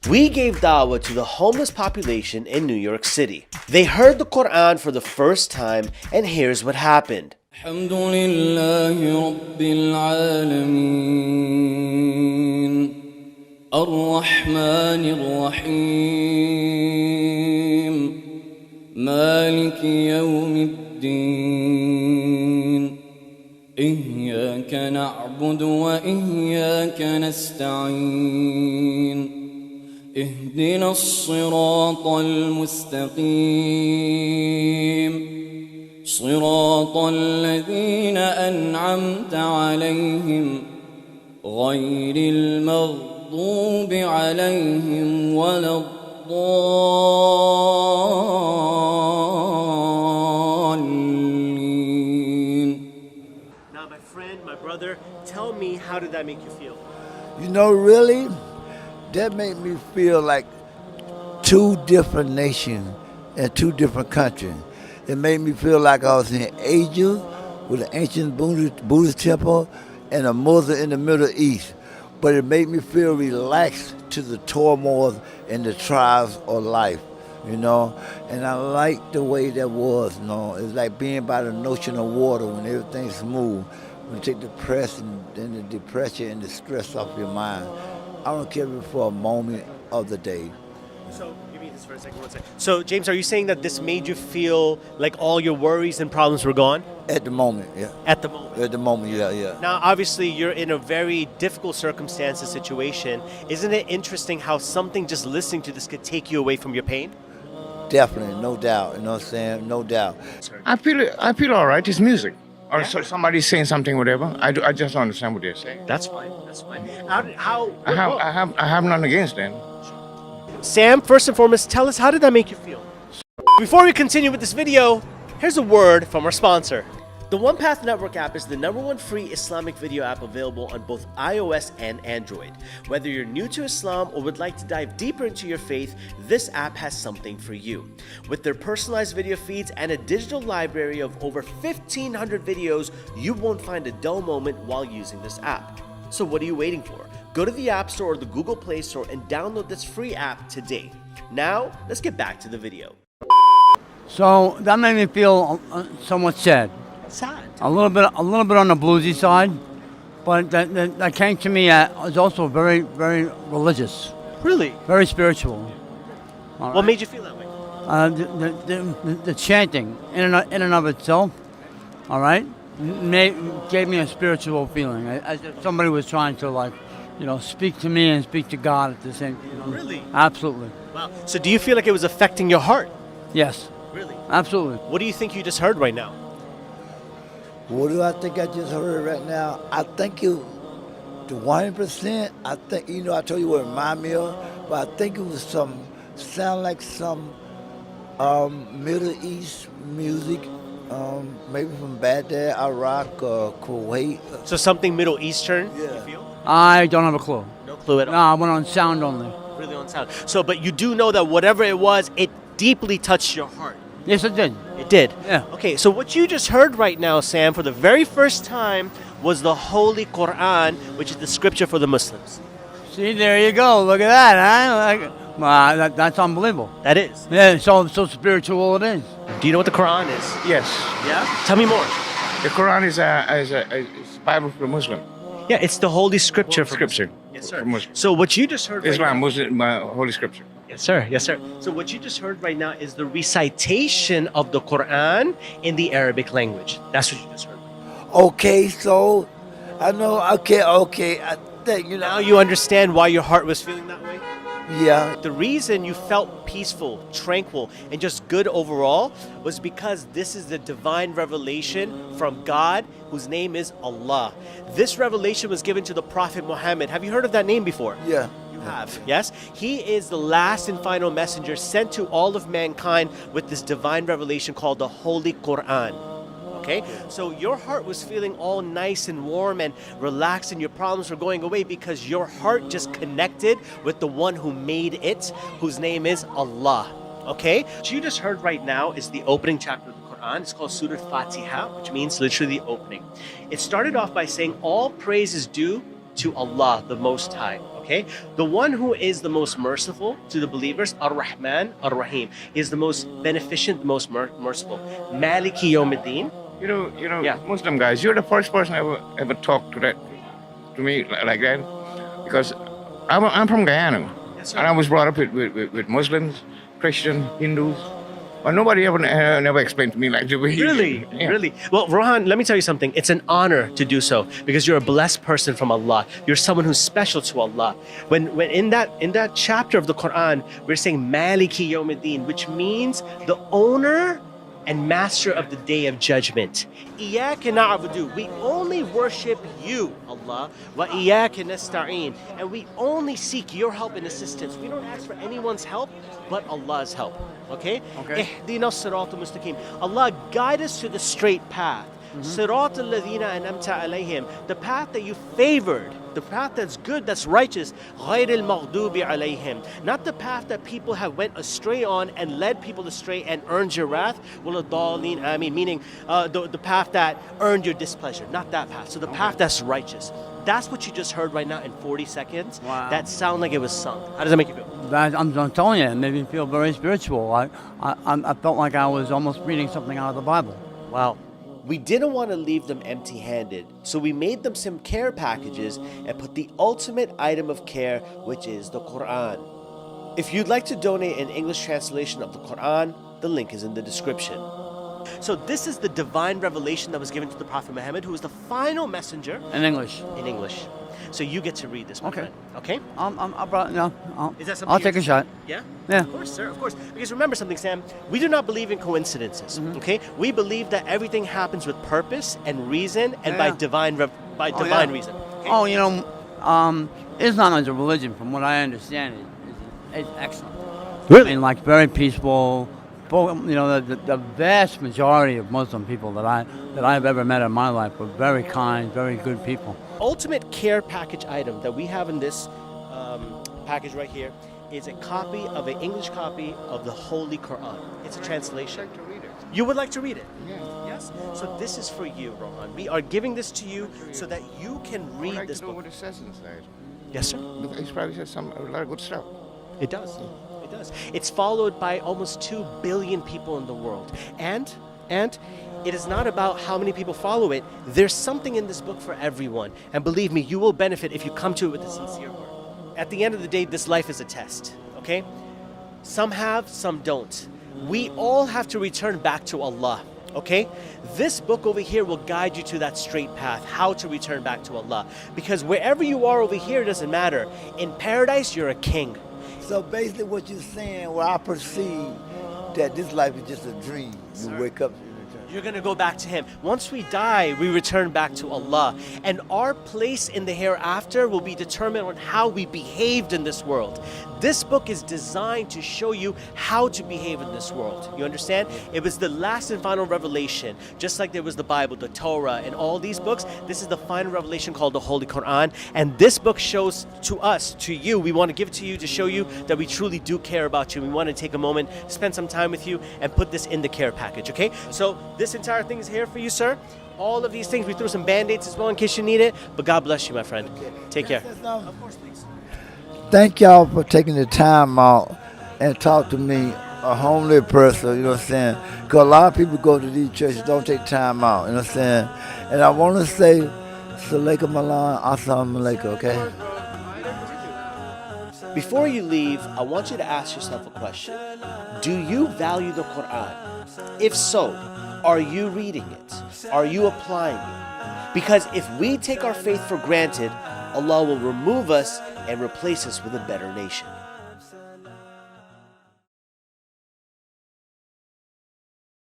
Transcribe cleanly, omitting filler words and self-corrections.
We gave dawah to the homeless population in New York City. They heard the Quran for the first time, and here's what happened. الحمد لله رب العالمين الرحمن الرحيم مالك يوم الدين إياك نعبد وإياك نستعين اهدنا الصراط المستقيم صراط الذين أنعمت عليهم غير المغضوب عليهم ولا الضالين. Now, my friend, my brother, tell me, how did that make you feel? You know, really, that made me feel like two different nations and two different countries. It made me feel like I was in Asia with an ancient Buddhist temple and a Muslim in the Middle East. But it made me feel relaxed to the turmoil and the trials of life, you know. And I liked the way that was, you know. It's like being by the ocean of water when everything's smooth. When you take the depression and the stress off your mind. I don't care if it's for a moment of the day. So, give me this for a second, 1 second. So, James, are you saying that this made you feel like all your worries and problems were gone? At the moment, yeah. At the moment? At the moment, yeah. Now, obviously, you're in a very difficult circumstance and situation. Isn't it interesting how something just listening to this could take you away from your pain? Definitely, no doubt. You know what I'm saying? No doubt. I feel all right. It's music. Or so somebody's saying something, whatever. I just don't understand what they're saying. That's fine. That's fine. I have nothing against them. Sam, first and foremost, tell us, how did that make you feel? Before we continue with this video, here's a word from our sponsor. The One Path Network app is the #1 free Islamic video app available on both iOS and Android. Whether you're new to Islam or would like to dive deeper into your faith, this app has something for you. With their personalized video feeds and a digital library of over 1,500 videos, you won't find a dull moment while using this app. So what are you waiting for? Go to the App Store or the Google Play Store and download this free app today. Now, let's get back to the video. So that made me feel somewhat sad. Sad. A little bit on the bluesy side, but that came to me as also very, very religious, Really? very spiritual. What made you feel that way? The chanting in and of itself, all right, gave me a spiritual feeling, as if somebody was trying to speak to me and speak to God at the same time. Really? Absolutely. Wow. So do you feel like it was affecting your heart? Yes. Really? Absolutely. What do you think you just heard right now? What do I think I just heard right now? I think the 1%, I think, I told you what it reminded me of, but I think it was sound like some Middle East music, maybe from Baghdad, Iraq, or Kuwait. So something Middle Eastern, Yeah. you feel? I don't have a clue. No clue at all. No, I went on sound only. Really on sound. So, but you do know that whatever it was, it deeply touched your heart. Yes, it did. It did? Yeah. Okay, so what you just heard right now, Sam, for the very first time, was the Holy Quran, which is the scripture for the Muslims. See, there you go. Look at that, huh? That's unbelievable. That is. Yeah, so spiritual it is. Do you know what the Quran is? Yes. Yeah? Tell me more. The Quran is a Bible for Muslim. Yeah, it's the Holy Scripture for Scripture. Yes, sir. For Muslim. So what you just heard right Islam, now, Muslim, Holy Scripture. yes, sir. Yes, sir. So what you just heard right now is the recitation of the Quran in the Arabic language. That's what you just heard. Okay, so I know, okay, I think, Now you understand why your heart was feeling that way? yeah. The reason you felt peaceful, tranquil, and just good overall was because this is the divine revelation from God, whose name is Allah. This revelation was given to the Prophet Muhammad. Have you heard of that name before? Yeah. You have, yes? He is the last and final messenger sent to all of mankind with this divine revelation called the Holy Quran. Okay? So your heart was feeling all nice and warm and relaxed, and your problems were going away because your heart just connected with the one who made it, whose name is Allah. Okay? What you just heard right now is the opening chapter of the Quran. It's called Surah Fatiha, which means literally the opening. It started off by saying all praise is due to Allah, the Most High. Okay? Okay? The one who is the most merciful to the believers, Ar-Rahman, Ar-Rahim, is the most beneficent, the most merciful. Maliki Yawmiddin. You know, Yeah. Muslim guys, you're the first person ever talked to me like that, because I'm from Guyana, Yes, sir. and I was brought up with Muslims, Christian, Hindus, but nobody ever never explained to me like the way you Really? did. Yeah. Really? Well, Rohan, let me tell you something. It's an honor to do so because you're a blessed person from Allah. You're someone who's special to Allah. When in that chapter of the Quran, we're saying Maliki Yawmiddin, which means the owner and master of the day of judgment. Iyaka na'budu. We only worship you, Allah. Wa iyaka nasta'een. And we only seek your help and assistance. We don't ask for anyone's help but Allah's help. Okay? Okay. Ihdina siratal mustaqim. Allah, guide us to the straight path. Siratal ladhina an'amta alayhim. The path that you favored. The path that's good, that's righteous. Ghayril maghdubi alayhim. Not the path that people have went astray on and led people astray and earned your wrath. Meaning the path that earned your displeasure. Not that path. So the path that's righteous. That's what you just heard right now in 40 seconds. Wow. That sound like it was sung. How does that make you feel? I'm telling you, it made me feel very spiritual. I felt like I was almost reading something out of the Bible. Wow. We didn't want to leave them empty-handed, so we made them some care packages and put the ultimate item of care, which is the Quran. If you'd like to donate an English translation of the Quran, the link is in the description. So this is the divine revelation that was given to the Prophet Muhammad, who was the final messenger In English. in English. So you get to read this, my Okay. friend. Okay? I brought, no, Is that something I'll you- take a shot. Yeah? Yeah. Of course, sir, of course. Because remember something, Sam, we do not believe in coincidences, Mm-hmm. okay? We believe that everything happens with purpose and reason and by Yeah. divine yeah. reason. Okay? Oh, Islam as a religion, from what I understand, is excellent. Really? I mean, like very peaceful. The vast majority of Muslim people that I've ever met in my life were very kind, very good people. Ultimate care package item that we have in this package right here is a copy of an English copy of the Holy Quran. It's a translation. To read it. You would like to read it? Yeah. Yes? So this is for you, Rohan. We are giving this to you so that you can I would read like this to know book. what it says inside. Yes, sir. Look, it's probably says a lot of good stuff. It does. It does. It's followed by almost 2 billion people in the world. And it is not about how many people follow it. There's something in this book for everyone. And believe me, you will benefit if you come to it with a sincere heart. At the end of the day, this life is a test, okay? Some have, some don't. We all have to return back to Allah, okay? This book over here will guide you to that straight path, how to return back to Allah. Because wherever you are over here, it doesn't matter. In paradise, you're a king. So basically what you're saying, well, I perceive that this life is just a dream. You wake up in a dream. You're going to go back to Him. Once we die, we return back to Allah. And our place in the hereafter will be determined on how we behaved in this world. This book is designed to show you how to behave in this world. You understand? It was the last and final revelation. Just like there was the Bible, the Torah, and all these books, this is the final revelation called the Holy Quran. And this book shows to us, to you, we want to give it to you to show you that we truly do care about you. We want to take a moment, spend some time with you, and put this in the care package, okay? So this entire thing is here for you, sir. All of these things, we threw some band-aids as well in case you need it. But God bless you, my friend. Take care. Of course, please. Thank y'all for taking the time out and talk to me, a homely person, you know what I'm saying? Because a lot of people go to these churches, don't take time out, you know what I'm saying? And I want to say, Salaikum Malan, Assalamu alaikum, okay? Before you leave, I want you to ask yourself a question. Do you value the Quran? If so, are you reading it? Are you applying it? Because if we take our faith for granted, Allah will remove us and replace us with a better nation.